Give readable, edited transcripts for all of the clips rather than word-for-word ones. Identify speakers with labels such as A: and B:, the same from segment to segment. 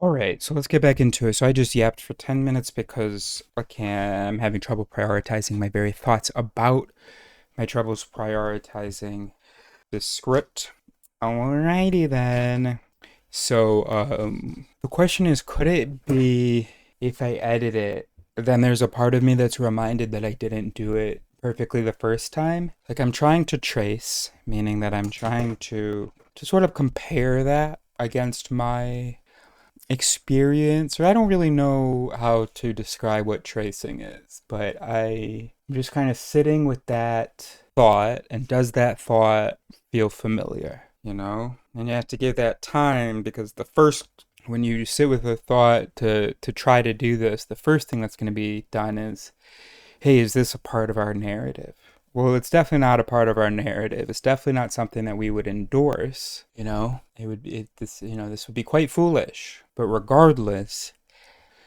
A: All right, so let's get back into it. So I just yapped for 10 minutes because I'm having trouble prioritizing my very thoughts about my troubles prioritizing the script. Alrighty then. So the question is, could it be if I edit it, then there's a part of me that's reminded that I didn't do it perfectly the first time? Like I'm trying to trace, meaning that I'm trying to sort of compare that against my experience, or I don't really know how to describe what tracing is, but I'm just kind of sitting with that thought, and does that thought feel familiar, And you have to give that time because when you sit with a thought to try to do this, the first thing that's going to be done is, hey, is this a part of our narrative? Well, it's definitely not a part of our narrative. It's definitely not something that we would endorse. It would be this would be quite foolish. But regardless,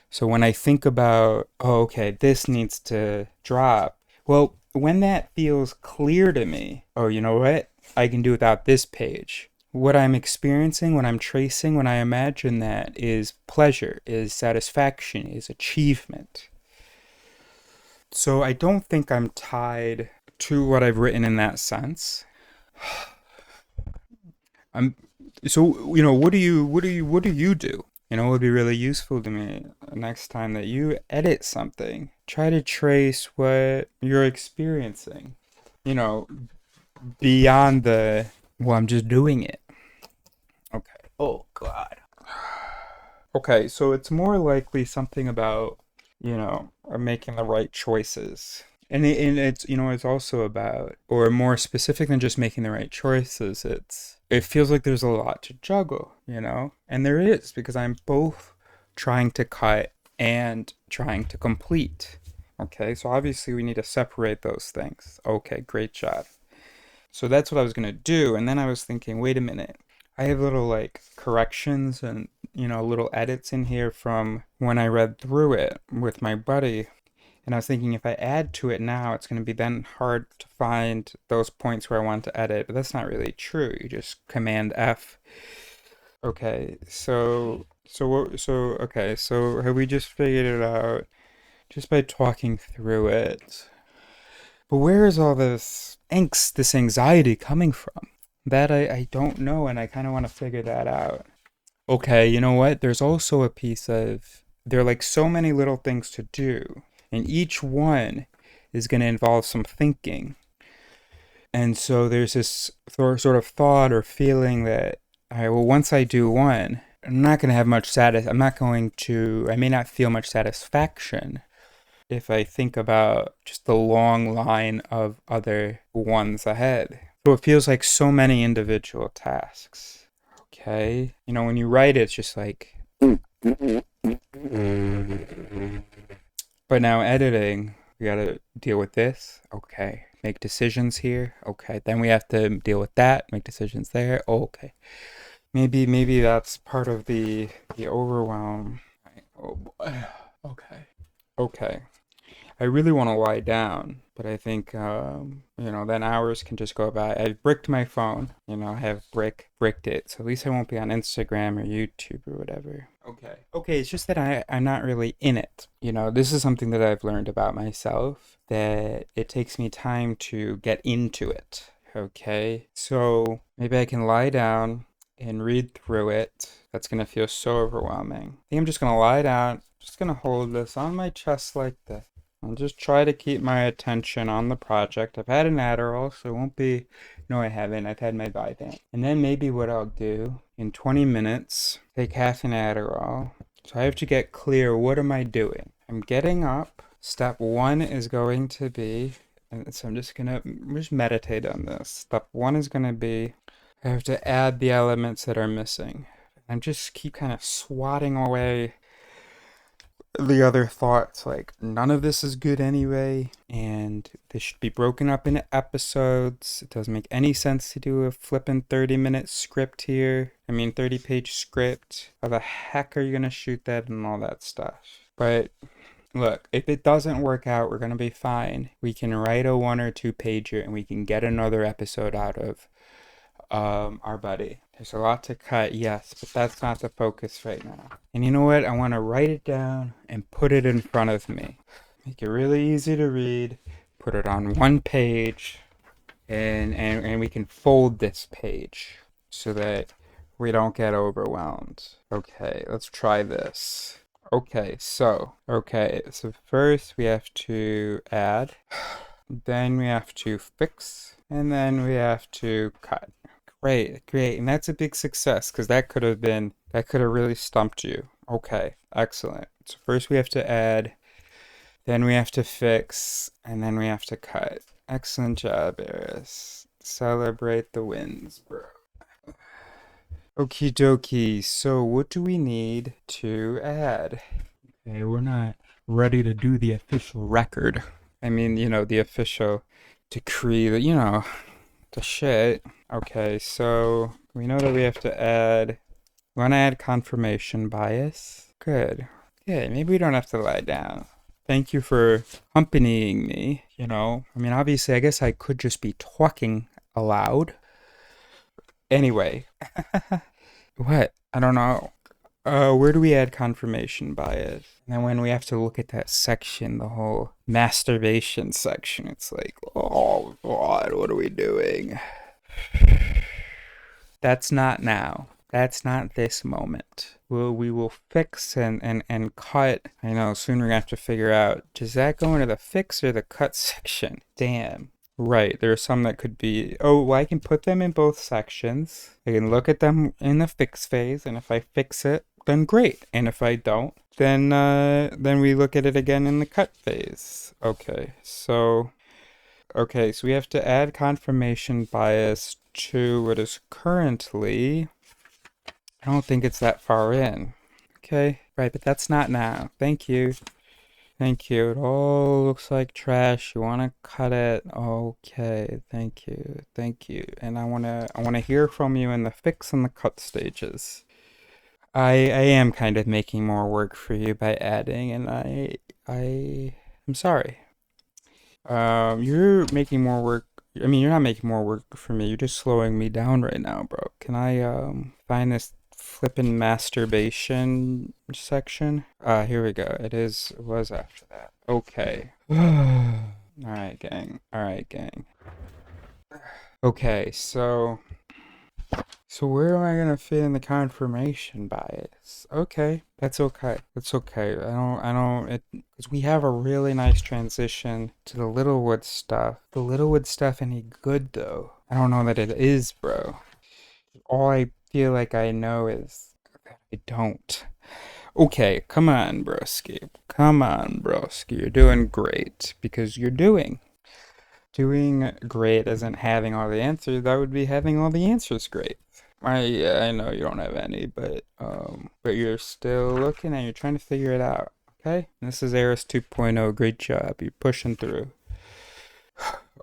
A: so when I think about, oh, okay, this needs to drop. Well, when that feels clear to me, oh, you know what? I can do without this page. What I'm experiencing, when I'm tracing, when I imagine that is pleasure, is satisfaction, is achievement. So I don't think I'm tied to what I've written in that sense. I'm so what do you do? It would be really useful to me next time that you edit something. Try to trace what you're experiencing. You know, beyond well, I'm just doing it. Okay. Oh God. Okay, so it's more likely something about, making the right choices. And it's also about, or more specific than just making the right choices, it feels like there's a lot to juggle. And there is, because I'm both trying to cut and trying to complete. Okay, so obviously we need to separate those things. Okay, great job. So that's what I was gonna do, and then I was thinking, wait a minute. I have little like corrections and little edits in here from when I read through it with my buddy. And I was thinking if I add to it now, it's going to be then hard to find those points where I want to edit. But that's not really true. You just Command F. Okay, so have we just figured it out just by talking through it? But where is all this angst, this anxiety coming from? That I don't know, and I kind of want to figure that out. Okay, you know what? There's also a piece of, there are like so many little things to do, and each one is going to involve some thinking. And so there's this sort of thought or feeling that, all right, well, once I do one, I'm not going to have much I may not feel much satisfaction if I think about just the long line of other ones ahead. So it feels like so many individual tasks. Okay. When you write it, it's just like. But now editing, we gotta deal with this. Okay. Make decisions here. Okay. Then we have to deal with that. Make decisions there. Okay. Maybe that's part of the overwhelm. Oh boy. Okay. Okay. I really want to lie down, but I think, then hours can just go by. I've bricked my phone, I have bricked it, so at least I won't be on Instagram or YouTube or whatever. Okay. Okay, it's just that I'm not really in it. This is something that I've learned about myself, that it takes me time to get into it. Okay, so maybe I can lie down and read through it. That's gonna feel so overwhelming. I think I'm just gonna lie down, just gonna hold this on my chest like this. I'll just try to keep my attention on the project. I've had an Adderall, so it won't be. No, I haven't. I've had my Vyvanse. And then maybe what I'll do in 20 minutes, take half an Adderall. So I have to get clear. What am I doing? I'm getting up. Step one is going to be, and so I'm just gonna just meditate on this. Step one is gonna be, I have to add the elements that are missing. I'm just keep kind of swatting away the other thoughts, like none of this is good anyway, and this should be broken up into episodes. It doesn't make any sense to do a flippin' 30-minute script here. 30-page script. How the heck are you gonna shoot that and all that stuff? But look, if it doesn't work out, we're gonna be fine. We can write a 1 or 2 pager and we can get another episode out of our buddy. There's a lot to cut, yes, but that's not the focus right now. And you know what? I want to write it down and put it in front of me. Make it really easy to read. Put it on one page, and we can fold this page so that we don't get overwhelmed. Okay, let's try this. Okay, so first we have to add, then we have to fix, and then we have to cut. Great, and that's a big success because that could have really stumped you. Okay, excellent. So first we have to add, then we have to fix, and then we have to cut. Excellent job, Eris. Celebrate the wins, bro. Okie dokie. So what do we need to add? Okay, we're not ready to do the official record. I mean, the official decree, the shit. Okay, so we know that we have to add, we want to add confirmation bias. Good. Yeah, maybe we don't have to lie down. Thank you for accompanying me, I mean, obviously, I guess I could just be talking aloud. Anyway. What? I don't know. Where do we add confirmation bias? And then when we have to look at that section, the whole masturbation section, it's like, oh God, what are we doing? That's not now. That's not this moment. We will fix and cut. I know, soon we're gonna have to figure out, does that go into the fix or the cut section? Damn. Right, there are some that could be, well, I can put them in both sections. I can look at them in the fix phase, and if I fix it, then great. And if I don't, then we look at it again in the cut phase. Okay, so we have to add confirmation bias to what is currently, I don't think it's that far in. Okay, right, but that's not now. Thank you. Thank you. It all looks like trash. You want to cut it? Okay. Thank you. And I wanna hear from you in the fix and the cut stages. I am kind of making more work for you by adding, and I'm sorry. You're making more work. I mean, you're not making more work for me. You're just slowing me down right now, bro. Can I find this flippin' masturbation section? Here we go. It was after that. Okay. Alright, gang. Okay, so where am I gonna fit in the confirmation bias? Okay, that's okay. I don't, because we have a really nice transition to the Littlewood stuff. The Littlewood stuff any good, though? I don't know that it is, bro. All I feel like I know is that I don't. Okay, come on, broski. You're doing great, because you're doing great isn't having all the answers. That would be having all the answers great. I know you don't have any, but you're still looking and you're trying to figure it out. Okay? This is Eris 2.0. Great job. You're pushing through.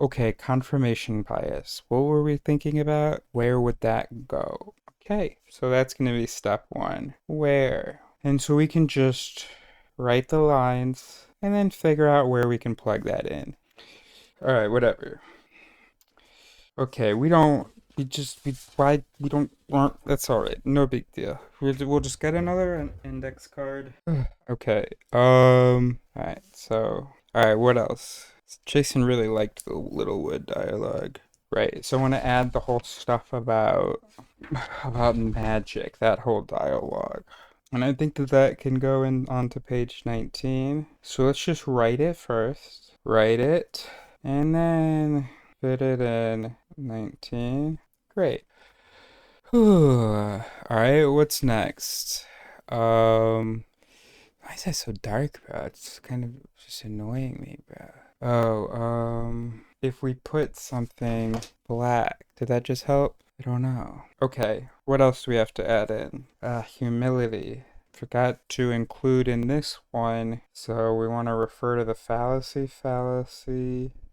A: Okay, confirmation bias. What were we thinking about? Where would that go? Okay, so that's going to be step one. Where? And so we can just write the lines and then figure out where we can plug that in. Alright, whatever. Okay, that's alright. No big deal. We'll just get another index card. Okay, alright, what else? Jason really liked the Littlewood dialogue. Right, so I want to add the whole stuff about magic, that whole dialogue. And I think that can go onto page 19. So let's just write it first. Write it, and then fit it in 19. Great. Alright, what's next? Why is that so dark, bro? It's kind of just annoying me, bro. If we put something black, did that just help? I don't know. Okay, what else do we have to add in? Humility. Forgot to include in this one, so we want to refer to the fallacy.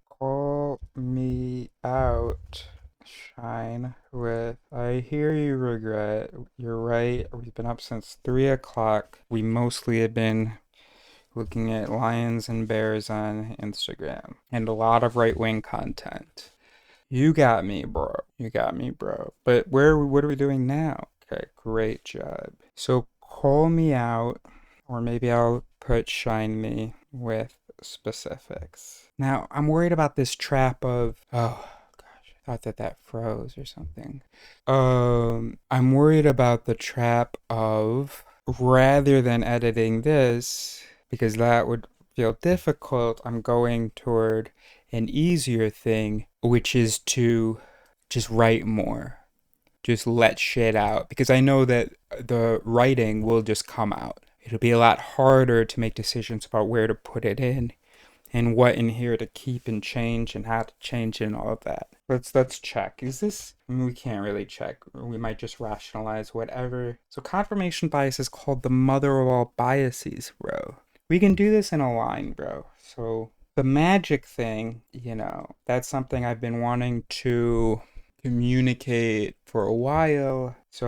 A: Call me out. Shine with, I hear you regret. You're right. We've been up since 3 o'clock. We mostly have been looking at lions and bears on Instagram and a lot of right-wing content. You got me, bro. You got me, bro. But what are we doing now? Okay, great job. So call me out, or maybe I'll put shine me with specifics. Now, I'm worried about this trap of, oh gosh, I thought that froze or something. I'm worried about the trap of, rather than editing this, because that would feel difficult, I'm going toward an easier thing, which is to just write more. Just let shit out. Because I know that the writing will just come out. It'll be a lot harder to make decisions about where to put it in and what in here to keep and change and how to change it and all of that. Let's check. Is this, I mean, we can't really check. We might just rationalize whatever. So confirmation bias is called the mother of all biases, bro. We can do this in a line, bro. So the magic thing, that's something I've been wanting to communicate for a while. So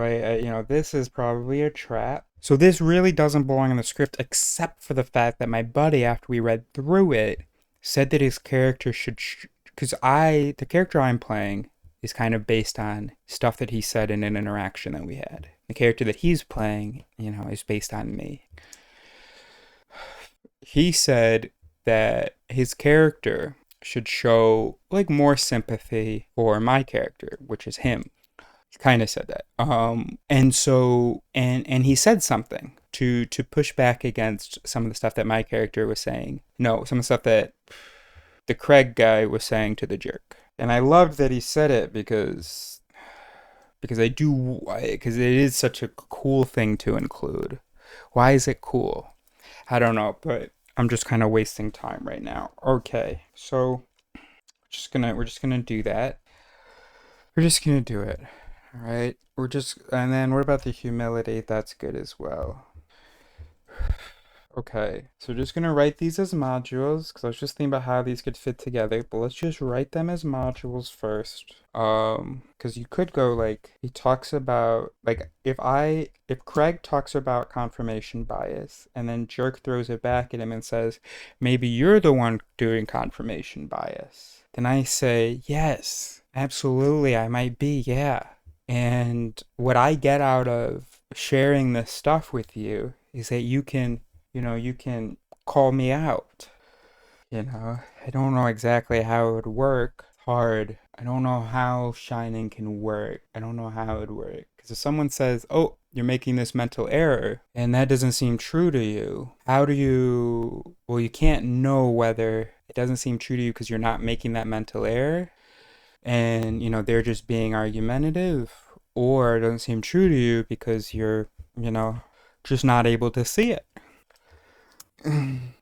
A: this is probably a trap. So this really doesn't belong in the script, except for the fact that my buddy, after we read through it, said that his character should, because the character I'm playing is kind of based on stuff that he said in an interaction that we had. The character that he's playing, is based on me. He said that his character should show like more sympathy for my character, which is him. He kind of said that. And so and he said something to push back against some of the stuff that my character was saying. No, some of the stuff that the Craig guy was saying to the jerk. And I loved that he said it because because it is such a cool thing to include. Why is it cool? I don't know, but I'm just kind of wasting time right now. Okay, so we're just gonna do that. We're just gonna do it. All right. And then what about the humility? That's good as well. Okay, so we're just gonna write these as modules because I was just thinking about how these could fit together. But let's just write them as modules first. Because you could go like he talks about like if Craig talks about confirmation bias and then Jerk throws it back at him and says maybe you're the one doing confirmation bias, then I say yes, absolutely, I might be, yeah. And what I get out of sharing this stuff with you is that you can call me out. I don't know exactly how it would work. Hard. I don't know how shining can work. I don't know how it would work. Because if someone says, oh, you're making this mental error, and that doesn't seem true to you, how do you, well, you can't know whether it doesn't seem true to you because you're not making that mental error, and, they're just being argumentative, or it doesn't seem true to you because you're, just not able to see it.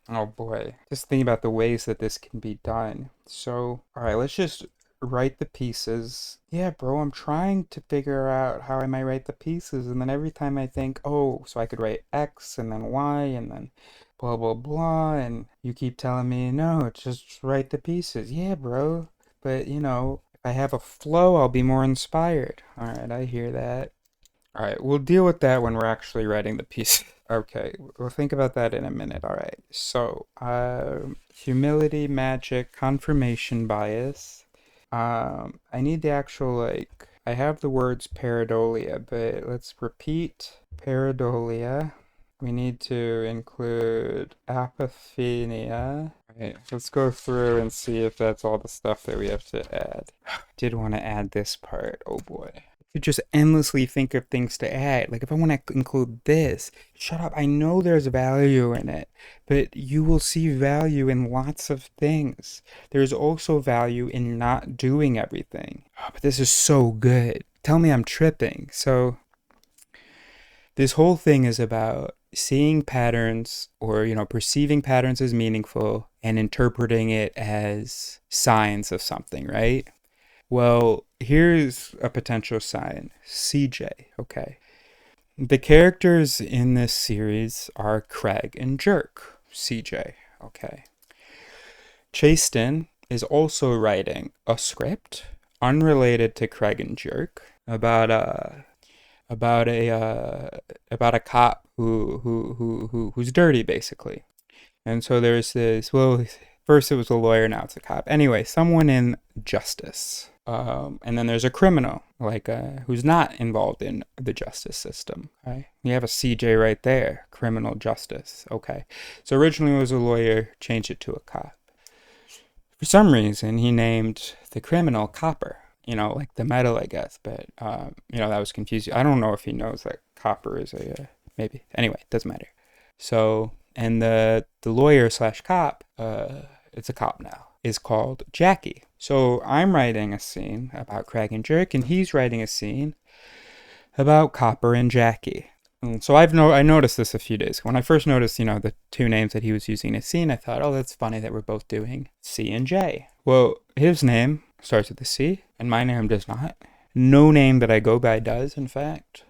A: Oh boy. Just think about the ways that this can be done. So, alright, let's just write the pieces. Yeah, bro, I'm trying to figure out how I might write the pieces, and then every time I think, oh, so I could write X and then Y and then blah blah blah, and you keep telling me, no, just write the pieces. Yeah, bro. But, if I have a flow, I'll be more inspired. Alright, I hear that. Alright, we'll deal with that when we're actually writing the piece. Okay, we'll think about that in a minute. Alright, so, humility, magic, confirmation bias. I need the actual, I have the words pareidolia, but let's repeat pareidolia. We need to include apophenia. Alright, let's go through and see if that's all the stuff that we have to add. Did want to add this part, oh boy. You just endlessly think of things to add. Like if I want to include this, shut up. I know there's value in it, but you will see value in lots of things. There's also value in not doing everything. Oh, but this is so good. Tell me I'm tripping. So this whole thing is about seeing patterns or, perceiving patterns as meaningful and interpreting it as signs of something, right? Well, here's a potential sign. CJ, okay. The characters in this series are Craig and Jerk. CJ, okay. Chasten is also writing a script unrelated to Craig and Jerk about a cop who's dirty, basically. And so there's this, well, first it was a lawyer, now it's a cop. Anyway, someone in justice. And then there's a criminal, like who's not involved in the justice system. Okay, you have a CJ right there, criminal justice. Okay, so originally it was a lawyer, changed it to a cop. For some reason, he named the criminal Copper. You know, like the metal, I guess. But you know, that was confusing. I don't know if he knows that copper is a maybe. Anyway, doesn't matter. So, and the lawyer slash cop, it's a cop now, is called Jackie. So I'm writing a scene about Craig and Jerk, and he's writing a scene about Copper and Jackie. And so I noticed this a few days. When I first noticed, you know, the two names that he was using in a scene, I thought, oh, that's funny that we're both doing C and J. Well, his name starts with a C, and my name does not. No name that I go by does, in fact.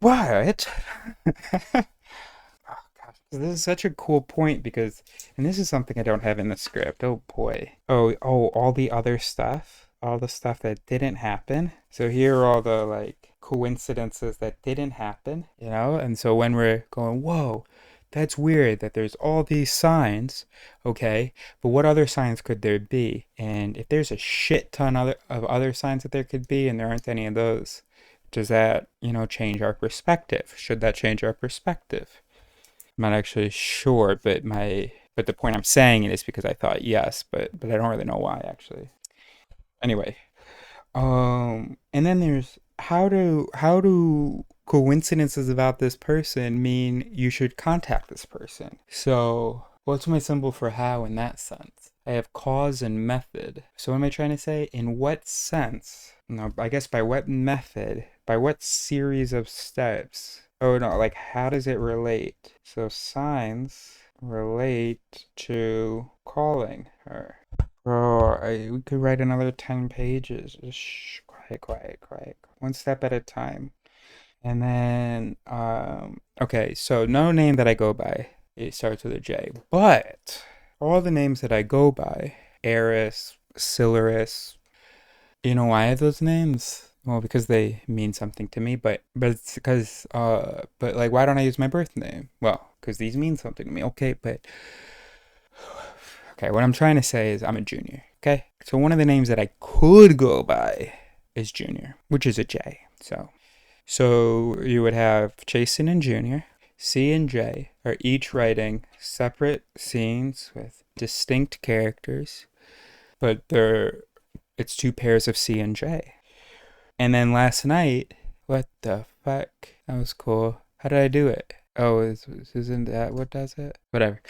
A: What? This is such a cool point because, and this is something I don't have in the script. Oh boy. Oh, all the other stuff, all the stuff that didn't happen. So here are all the like coincidences that didn't happen, you know? And so when we're going, whoa, that's weird that there's all these signs, okay, but what other signs could there be? And if there's a shit ton of other signs that there could be and there aren't any of those, does that, you know, change our perspective? Should that change our perspective? I'm not actually sure, but the point I'm saying it is because I thought yes, but I don't really know why actually. Anyway, and then there's how do coincidences about this person mean you should contact this person? So what's my symbol for how in that sense? I have cause and method. So what am I trying to say? In what sense? No, I guess by what method? By what series of steps? Oh no, like how does it relate? So signs relate to calling her. Oh, we could write another 10 pages. Shh, quiet. One step at a time. And then, okay, so no name that I go by, it starts with a J. But all the names that I go by, Eris, Silaris, you know why I have those names? Well, because they mean something to me, but it's because, but like, why don't I use my birth name? Well, because these mean something to me. Okay, okay, what I'm trying to say is I'm a junior, okay? So one of the names that I could go by is Junior, which is a J. So you would have Jason and Junior. C and J are each writing separate scenes with distinct characters, but it's two pairs of C and J. And then last night, what the fuck? That was cool. How did I do it? Oh, isn't that what does it? Whatever.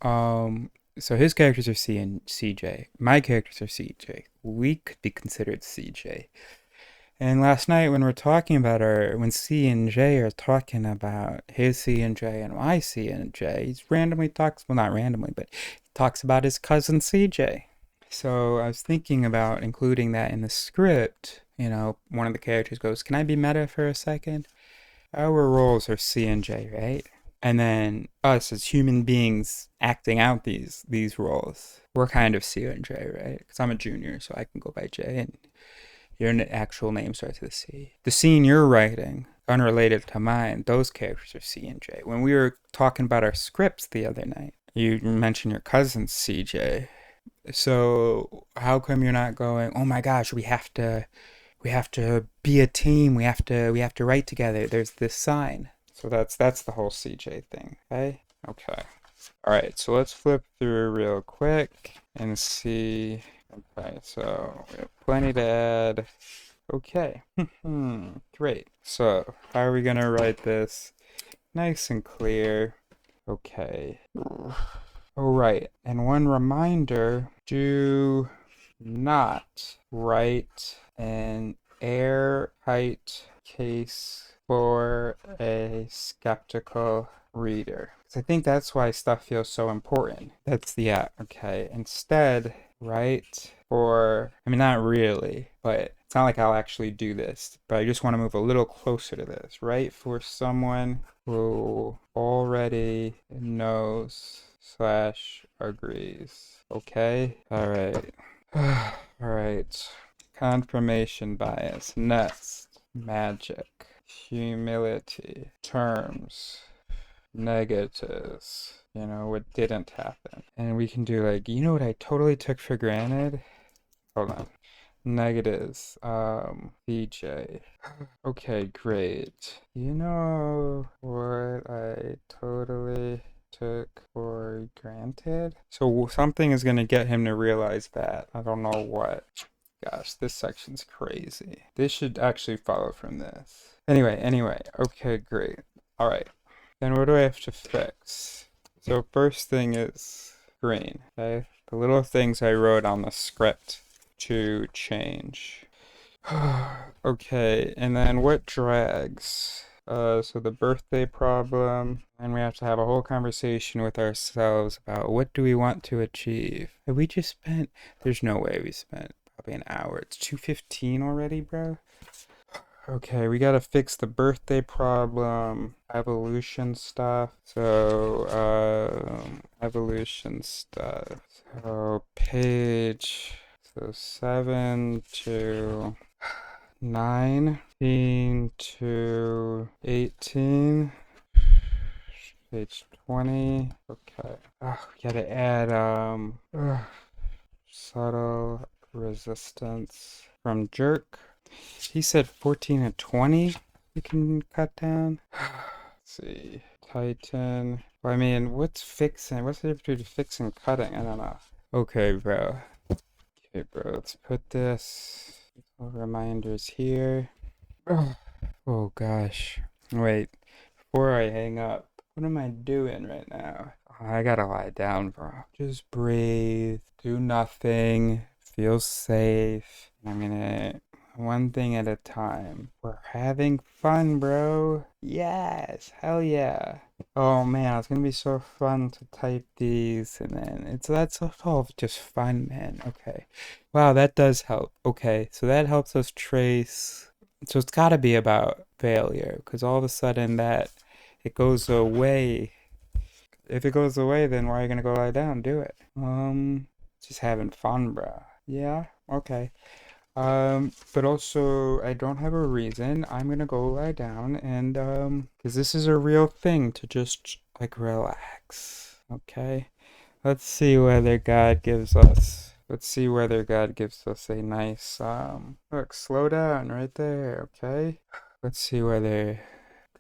A: So his characters are C and CJ. My characters are CJ. We could be considered CJ. And last night when we're talking about when C and J are talking about his C and J and my C and J, he randomly talks, well not randomly, but he talks about his cousin CJ. So I was thinking about including that in the script. You know, one of the characters goes, can I be meta for a second? Our roles are C and J, right? And then us as human beings acting out these roles, we're kind of C and J, right? Because I'm a junior, so I can go by J, and your actual name starts with a C. The scene you're writing, unrelated to mine, those characters are C and J. When we were talking about our scripts the other night, you mentioned your cousin CJ. So how come you're not going, oh my gosh, we have to be a team, we have to write together, there's this sign. So that's the whole CJ thing, okay? Okay. All right, so let's flip through real quick and see. Okay, so we have plenty to add. Okay, great. So how are we gonna write this nice and clear? Okay. All right, and one reminder, do not write an airtight case for a skeptical reader. Because I think that's why stuff feels so important. Okay. Instead, write for, I mean, not really, but it's not like I'll actually do this, but I just want to move a little closer to this. Write for someone who already knows / agrees. Okay? All right. All right. Confirmation bias. Next. Magic. Humility. Terms. Negatives. You know, what didn't happen. And we can do like, you know what I totally took for granted? Hold on. negatives. DJ. Okay, great. You know what I totally took for granted? So something is gonna get him to realize that. I don't know what. Gosh, this section's crazy. This should actually follow from this. Anyway. Okay, great. All right. Then what do I have to fix? So first thing is green, okay? The little things I wrote on the script to change. Okay, and then what drags? So the birthday problem, and we have to have a whole conversation with ourselves about what do we want to achieve. Have we just spent, there's no way we spent probably an hour. It's 2:15 already, bro. Okay, we gotta fix the birthday problem, evolution stuff. So, evolution stuff. So, page, so 7 to 19 to 18. Page 20. Okay. We gotta add, subtle resistance from jerk. He said 14 and 20 we can cut down. Let's see. Tighten. Well, I mean, what's fixing? What's the difference between fixing and cutting? I don't know. Okay, bro. Okay, bro. Let's put this. Reminders here. Oh, gosh. Wait. Before I hang up, what am I doing right now? I gotta lie down, bro. Just breathe. Do nothing. Feel safe. I'm gonna... One thing at a time. We're having fun, bro. Yes, hell yeah. Oh man, it's gonna be so fun to type these, and then that's all just fun, man. Okay. Wow, that does help. Okay, so that helps us trace. So it's gotta be about failure, because all of a sudden that it goes away. If it goes away, then why are you gonna go lie down? Do it. Just having fun, bro. Yeah, okay. But also, I don't have a reason. I'm gonna go lie down and, because this is a real thing to just, like, relax. Okay? Let's see whether God gives us a nice, look, slow down right there, okay? Let's see whether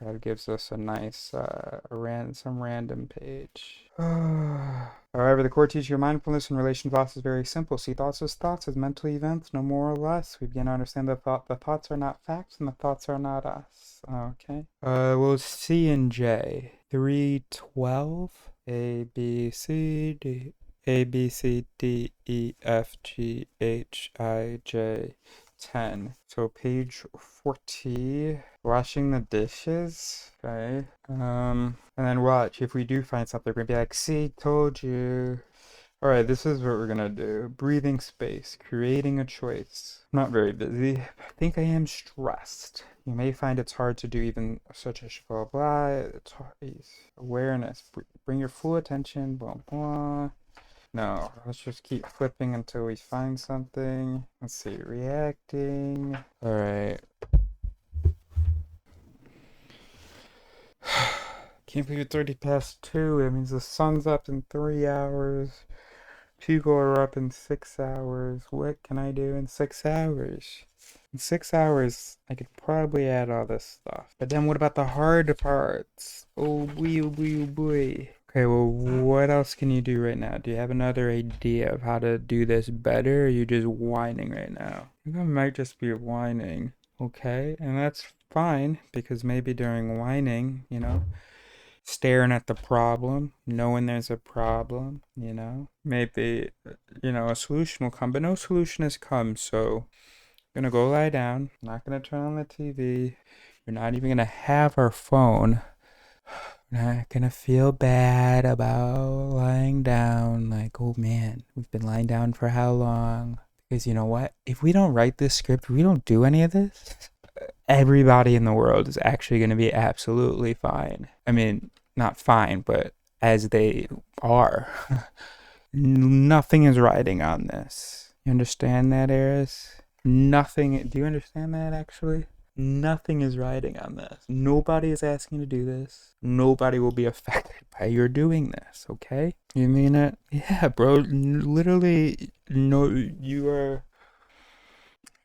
A: God gives us a nice, some random page. However, the core teaching of mindfulness in relation to thoughts is very simple. See thoughts as mental events, no more or less. We begin to understand that the thoughts are not facts and the thoughts are not us. Okay. We'll C and J. 312. A, B, C, D. A, B, C, D, E, F, G, H, I, J. 10. So page 40, washing the dishes. Okay. And then watch, if we do find something, we're gonna be like, see, told you. Alright, this is what we're gonna do. Breathing space, creating a choice. I'm not very busy. I think I am stressed. You may find it's hard to do even such a blah blah. It's hard. Awareness. Bring your full attention. Blah blah. No, let's just keep flipping until we find something. Let's see, reacting. Alright. Can't believe it's 30 past 2. That means the sun's up in 3 hours. People are up in 6 hours. What can I do in 6 hours? In 6 hours, I could probably add all this stuff. But then what about the hard parts? Oh boy, oh boy, oh boy. Okay, well, what else can you do right now? Do you have another idea of how to do this better, or are you just whining right now? I think I might just be whining. Okay, and that's fine, because maybe during whining, staring at the problem, knowing there's a problem, maybe, a solution will come, but no solution has come, so I'm gonna go lie down. I'm not gonna turn on the TV. You're not even gonna have our phone. Not gonna feel bad about lying down. Like, oh man, we've been lying down for how long? Because you know what? If we don't write this script, we don't do any of this, everybody in the world is actually gonna be absolutely fine. I mean, not fine, but as they are. Nothing is riding on this. You understand that, Eris? Nothing. Do you understand that, actually? Nothing is riding on this. Nobody is asking you to do this. Nobody will be affected by your doing this, okay? You mean it? Yeah, bro. Literally, no, you are...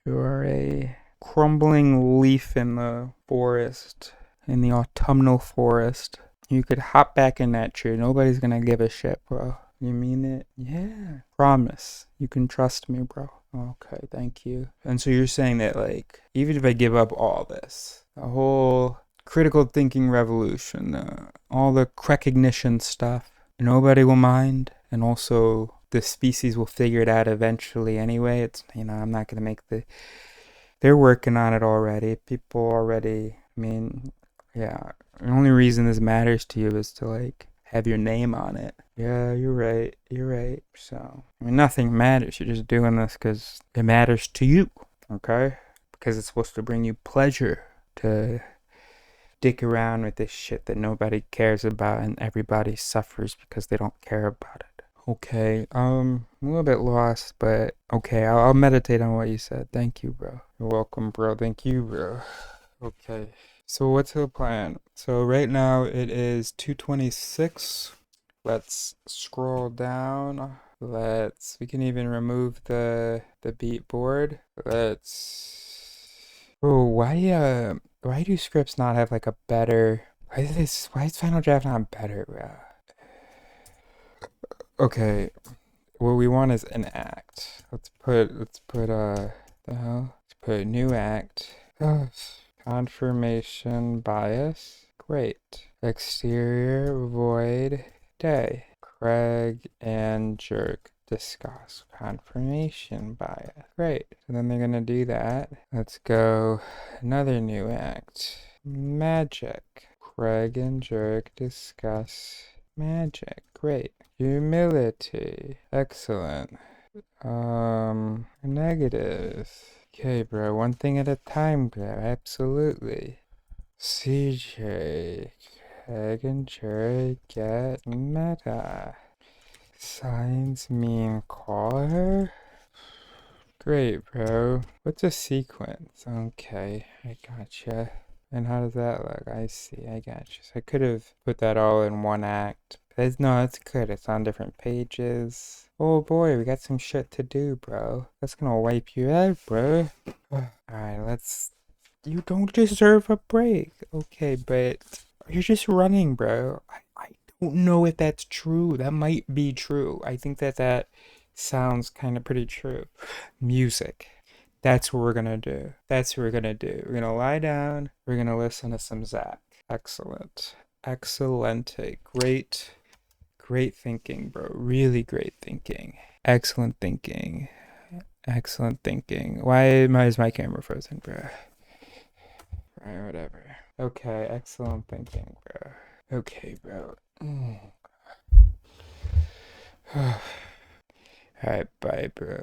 A: You are a crumbling leaf in the forest, in the autumnal forest. You could hop back in that tree. Nobody's gonna give a shit, bro. You mean it? Yeah. Promise. You can trust me, bro. Okay, thank you. And so you're saying that, like, even if I give up all this, the whole critical thinking revolution, all the recognition stuff, nobody will mind, and also the species will figure it out eventually anyway. It's, I'm not gonna make they're working on it already. People already, yeah. The only reason this matters to you is to, like, have your name on it. Yeah, you're right. You're right. So, nothing matters. You're just doing this because it matters to you, okay? Because it's supposed to bring you pleasure to dick around with this shit that nobody cares about and everybody suffers because they don't care about it. Okay, I'm a little bit lost, but okay, I'll meditate on what you said. Thank you, bro. You're welcome, bro. Thank you, bro. Okay, so what's the plan? So right now it is 2:26. Let's scroll down. We can even remove the beat board. Oh, why do scripts not have like a better, why is Final Draft not better, bro? Okay, what we want is an act. The hell? Let's put new act. Confirmation bias. Great. Exterior void day. Craig and Jerk discuss confirmation bias. Great. So then they're gonna do that. Let's go another new act. Magic. Craig and Jerk discuss magic. Great. Humility. Excellent. Negative. Okay, bro. One thing at a time, bro. Absolutely. CJ. Craig and Jerry get meta. Signs mean call her? Great, bro. What's a sequence? Okay, I gotcha. And how does that look? I see, I gotcha. So I could have put that all in one act. But no, that's good. It's on different pages. Oh boy, we got some shit to do, bro. That's gonna wipe you out, bro. Alright, You don't deserve a break. Okay, but you're just running, bro. I don't know if that's true. That might be true. I think that sounds kind of pretty true. Music. That's what we're gonna do. That's what we're gonna do. We're gonna lie down. We're gonna listen to some Zach. Excellent. Excellente. Great thinking, bro. Really great thinking. Excellent thinking. Excellent thinking. Is my camera frozen, bro? Alright, whatever. Okay, excellent thinking, bro. Okay, bro. Alright, bye, bro.